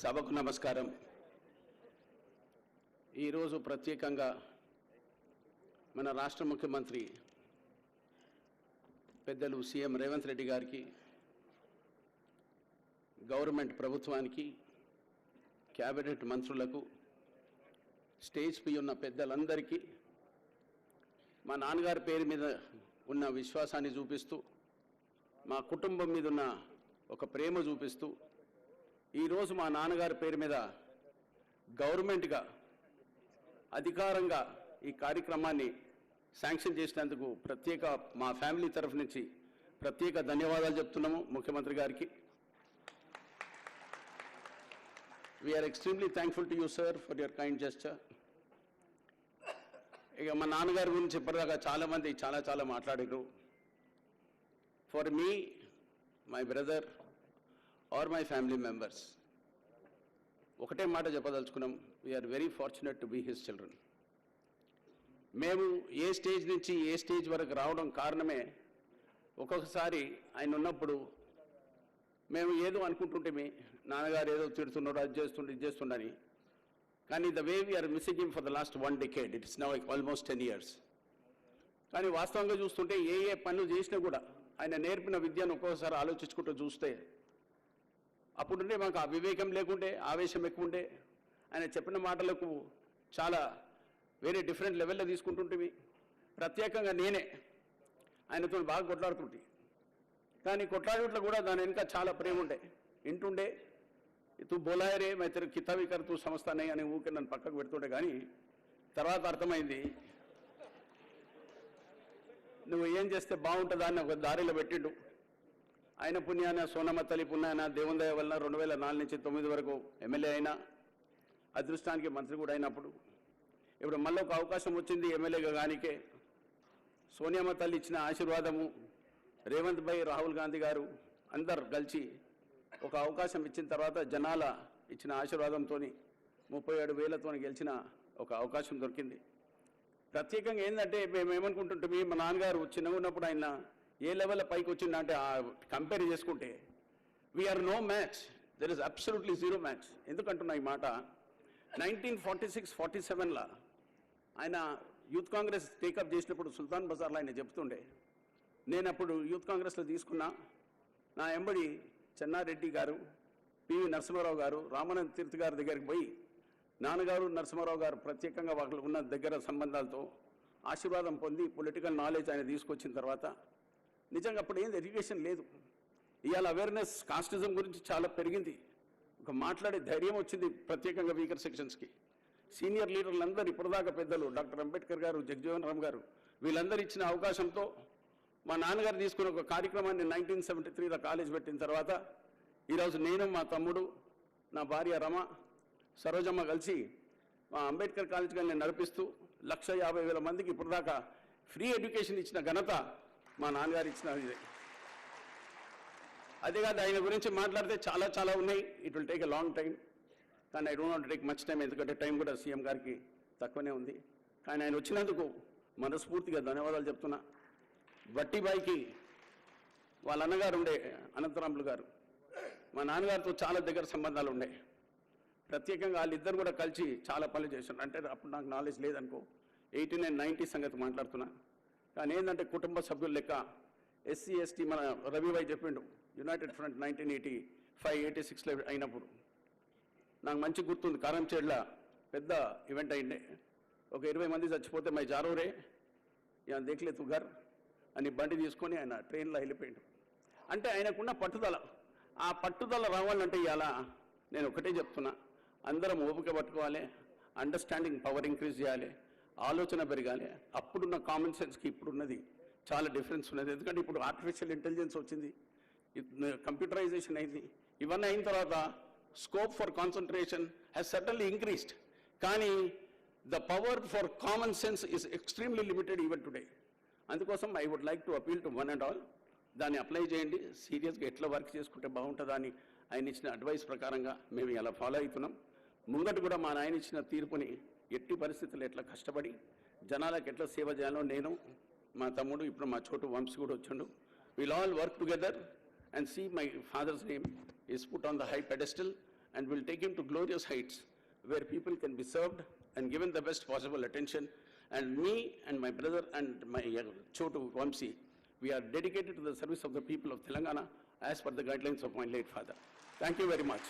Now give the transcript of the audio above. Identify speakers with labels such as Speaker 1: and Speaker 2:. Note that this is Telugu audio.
Speaker 1: సభకు నమస్కారం. ఈరోజు ప్రత్యేకంగా మన రాష్ట్ర ముఖ్యమంత్రి పెద్దలు సీఎం రేవంత్ రెడ్డి గారికి, గవర్నమెంట్ ప్రభుత్వానికి, క్యాబినెట్ మంత్రులకు, స్టేజ్ పై ఉన్న పెద్దలందరికీ మా నాన్నగారి పేరు మీద ఉన్న విశ్వాసాన్ని చూపిస్తూ, మా కుటుంబం మీద ఉన్న ఒక ప్రేమ చూపిస్తూ ఈరోజు మా నాన్నగారి పేరు మీద గవర్నమెంట్గా అధికారంగా ఈ కార్యక్రమాన్ని శాంక్షన్ చేసినందుకు ప్రత్యేక మా ఫ్యామిలీ తరఫు నుంచి ప్రత్యేక ధన్యవాదాలు చెప్తున్నాము ముఖ్యమంత్రి గారికి. We are extremely thankful to you sir for your kind gesture. ఇక మా నాన్నగారి గురించి ఇప్పటిదాకా చాలామంది చాలా మాట్లాడారు. For me, my brother or my family members, ఒకటే మాట చెప్పదలుచుకున్నాం, we are very fortunate to be his children. మేము ఏ స్టేజ్ నుంచి ఏ స్టేజ్ వరకు రావడం కారణమే, ఒక్కొక్కసారి ఆయన ఉన్నప్పుడు మేము ఏదో అనుకుంటుంటే నాన్నగారు ఏదో తిడుతున్నాడు, అది చేస్తుండే ఇది చేస్తుండని. కానీ the way we are missing him for the last 1 decade, it's now almost 10 years. కానీ వాస్తవంగా చూస్తుంటే ఏ పనులు చేసినా కూడా ఆయన నేర్పిన విద్యను ఒక్కొక్కసారి ఆలోచించుకుంటూ చూస్తే అప్పుడుంటే మాకు ఆ వివేకం లేకుంటే, ఆవేశం ఎక్కువ ఉండే, ఆయన చెప్పిన మాటలకు చాలా వేరే డిఫరెంట్ లెవెల్లో తీసుకుంటుంటేవి. ప్రత్యేకంగా నేనే ఆయనతో బాగా కొట్లాడుతుంటే, కానీ కొట్లాడేట్లో కూడా దాని వెనుక చాలా ప్రేమ ఉండే. ఇంటుండే తూ బోలాయరే మై తెరు కితాబీ కర్ తూ సమస్తానే అని ఊకే నన్ను పక్కకు పెడుతుండే. కానీ తర్వాత అర్థమైంది, నువ్వు ఏం చేస్తే బాగుంటుందా అని ఒక దారిలో పెట్టిండు. ఆయన పుణ్యాన, సోనమ్మ తల్లి పుణ్యాన, దేవుని దయ వలన 2004 నుంచి 2009 వరకు ఎమ్మెల్యే అయినా, అదృష్టానికి మంత్రి కూడా అయినప్పుడు ఇప్పుడు మళ్ళీ ఒక అవకాశం వచ్చింది ఎమ్మెల్యేగా. కానికే సోనియమ్మ తల్లి ఇచ్చిన ఆశీర్వాదము, రేవంత్ భాయ్, రాహుల్ గాంధీ గారు అందరు కలిసి ఒక అవకాశం ఇచ్చిన తర్వాత జనాల ఇచ్చిన ఆశీర్వాదంతో 37,000తో గెలిచిన ఒక అవకాశం దొరికింది. ప్రత్యేకంగా ఏంటంటే మేము ఏమనుకుంటుంటే, మా నాన్నగారు చిన్నగా ఉన్నప్పుడు ఆయన ఏ లెవెల్ పైకి వచ్చిందంటే కంపేర్ చేసుకుంటే we are no match, there is absolutely zero match. ఎందుకంటున్నా ఈ మాట, 1946-47లో ఆయన యూత్ కాంగ్రెస్ టేకప్ చేసినప్పుడు సుల్తాన్ బజార్లో ఆయన చెప్తుండే, నేను అప్పుడు యూత్ కాంగ్రెస్లో తీసుకున్నా. నా ఎంబడి చెన్నారెడ్డి గారు, పివి నరసింహారావు గారు, రామానంద తీర్థ్ గారి దగ్గరికి పోయి నాన్నగారు, నరసింహారావు గారు ప్రత్యేకంగా వాళ్ళు ఉన్న దగ్గర సంబంధాలతో ఆశీర్వాదం పొంది పొలిటికల్ నాలెడ్జ్ ఆయన తీసుకొచ్చిన తర్వాత, నిజంగా అప్పుడు ఏంది ఎడ్యుకేషన్ లేదు. ఇవాళ అవేర్నెస్ కాస్టిజం గురించి చాలా పెరిగింది, ఒక మాట్లాడే ధైర్యం వచ్చింది ప్రత్యేకంగా వీకర్ సెక్షన్స్కి. సీనియర్ లీడర్లందరూ ఇప్పటిదాకా పెద్దలు డాక్టర్ అంబేద్కర్ గారు, జగజీవన్ రామ్ గారు, వీళ్ళందరూ ఇచ్చిన అవకాశంతో మా నాన్నగారు తీసుకున్న ఒక కార్యక్రమాన్ని 1973లో కాలేజ్ పెట్టిన తర్వాత ఈరోజు నేను, మా తమ్ముడు, నా భార్య రమ, సరోజమ్మ కలిసి మా అంబేద్కర్ కాలేజ్ గారిని నడిపిస్తూ 150,000 మందికి ఇప్పటిదాకా ఫ్రీ ఎడ్యుకేషన్ ఇచ్చిన ఘనత మా నాన్నగారు ఇచ్చిన ఇదే. అదే కాదు, ఆయన గురించి మాట్లాడితే చాలా ఉన్నాయి. It will take a long time, కానీ I don't want to take much time, ఎందుకంటే టైం కూడా సీఎం గారికి తక్కువనే ఉంది. కానీ ఆయన వచ్చినందుకు మనస్ఫూర్తిగా ధన్యవాదాలు చెప్తున్నా. బట్టిబాయికి వాళ్ళ అన్నగారు ఉండే, అనంతరాములు గారు, మా నాన్నగారితో చాలా దగ్గర సంబంధాలు ఉండే. ప్రత్యేకంగా వాళ్ళిద్దరు కూడా కలిసి చాలా పనులు చేశారు. అంటే అప్పుడు నాకు నాలెడ్జ్ లేదనుకో, 89-90 సంగతి మాట్లాడుతున్నా. కానీ ఏంటంటే కుటుంబ సభ్యుల లెక్క ఎస్సీ ఎస్టీ, మన రవిభాయ్ చెప్పిండు, యునైటెడ్ ఫ్రంట్ 1985-86లో అయినప్పుడు నాకు మంచి గుర్తుంది. కారంచేడ్ల పెద్ద ఈవెంట్ అయిండే, ఒక 20 మంది చచ్చిపోతే మై జారోరే యా దేఖ్లే తు ఘర్ అని బండి తీసుకొని ఆయన ట్రైన్లో వెళ్ళిపోయిండు. అంటే ఆయనకున్న పట్టుదల, ఆ పట్టుదల రావాలంటే ఇవాళ నేను ఒకటే చెప్తున్నా, అందరం ఓపిక పట్టుకోవాలి, అండర్స్టాండింగ్ పవర్ ఇంక్రీజ్ చేయాలి, ఆలోచన పెరగాలి. అప్పుడున్న కామన్ సెన్స్కి ఇప్పుడున్నది చాలా డిఫరెన్స్ ఉన్నది. ఎందుకంటే ఇప్పుడు ఆర్టిఫిషియల్ ఇంటెలిజెన్స్ వచ్చింది, కంప్యూటరైజేషన్ అయింది. ఇవన్నీ అయిన తర్వాత scope for concentration has certainly increased, కానీ the power for common sense is extremely limited even today. అందుకోసం I would like to appeal to one and all, దాన్ని అప్లై చేయండి, సీరియస్గా ఎట్లా వర్క్ చేసుకుంటే బాగుంటుందా అని ఆయన ఇచ్చిన అడ్వైస్ ప్రకారంగా మేము ఇలా ఫాలో అవుతున్నాం. ముంగటి కూడా మా నాయన ఇచ్చిన తీర్పుని ఎట్టి పరిస్థితుల్లో ఎట్లా కష్టపడి జనాలకు ఎట్లా సేవ చేయాలో నేను, మా తమ్ముడు, ఇప్పుడు మా చోటు వంశీ కూడా వచ్చాడు, will all work together and see my father's name is put on the high pedestal and will take him to glorious heights where people can be served and given the best possible attention. And me and my brother and my Chotu Vamsi, we are dedicated to the service of the people of Telangana as per the guidelines of my late father. Thank you very much.